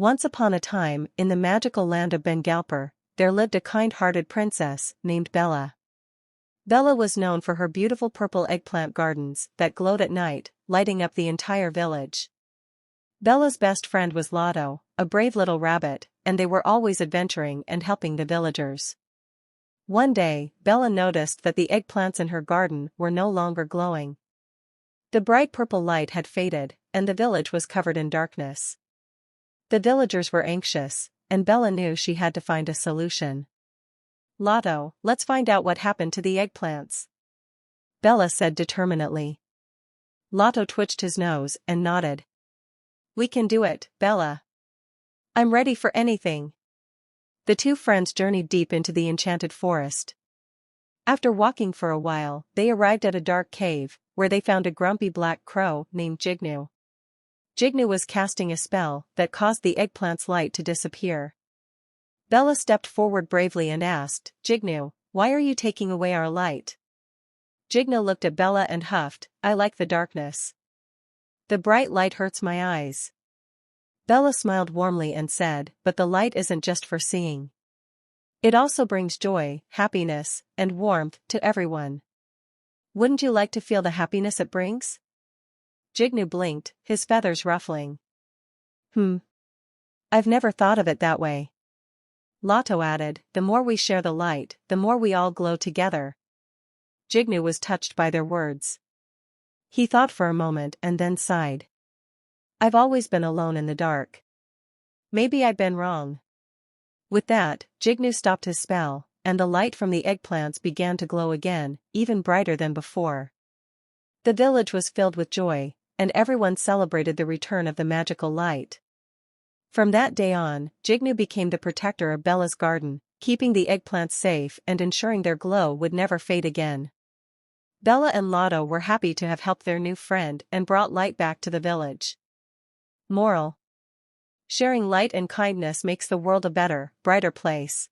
Once upon a time, in the magical land of Bengalpur, there lived a kind-hearted princess named Bella. Bella was known for her beautiful purple eggplant gardens that glowed at night, lighting up the entire village. Bella's best friend was Lato, a brave little rabbit, and they were always adventuring and helping the villagers. One day, Bella noticed that the eggplants in her garden were no longer glowing. The bright purple light had faded, and the village was covered in darkness. The villagers were anxious, and Bella knew she had to find a solution. "Lato, let's find out what happened to the eggplants," Bella said determinedly. Lato twitched his nose and nodded. "We can do it, Bella. I'm ready for anything." The two friends journeyed deep into the enchanted forest. After walking for a while, they arrived at a dark cave, where they found a grumpy black crow named Jignu. Jignu was casting a spell that caused the eggplant's light to disappear. Bella stepped forward bravely and asked, "Jignu, why are you taking away our light?" Jignu looked at Bella and huffed, "I like the darkness. The bright light hurts my eyes." Bella smiled warmly and said, "But the light isn't just for seeing. It also brings joy, happiness, and warmth to everyone. Wouldn't you like to feel the happiness it brings?" Jignu blinked, his feathers ruffling. I've never thought of it that way." Lato added, "The more we share the light, the more we all glow together." Jignu was touched by their words. He thought for a moment and then sighed. "I've always been alone in the dark. Maybe I've been wrong." With that, Jignu stopped his spell, and the light from the eggplants began to glow again, even brighter than before. The village was filled with joy, and everyone celebrated the return of the magical light. From that day on, Jignu became the protector of Bella's garden, keeping the eggplants safe and ensuring their glow would never fade again. Bella and Lato were happy to have helped their new friend and brought light back to the village. Moral: sharing light and kindness makes the world a better, brighter place.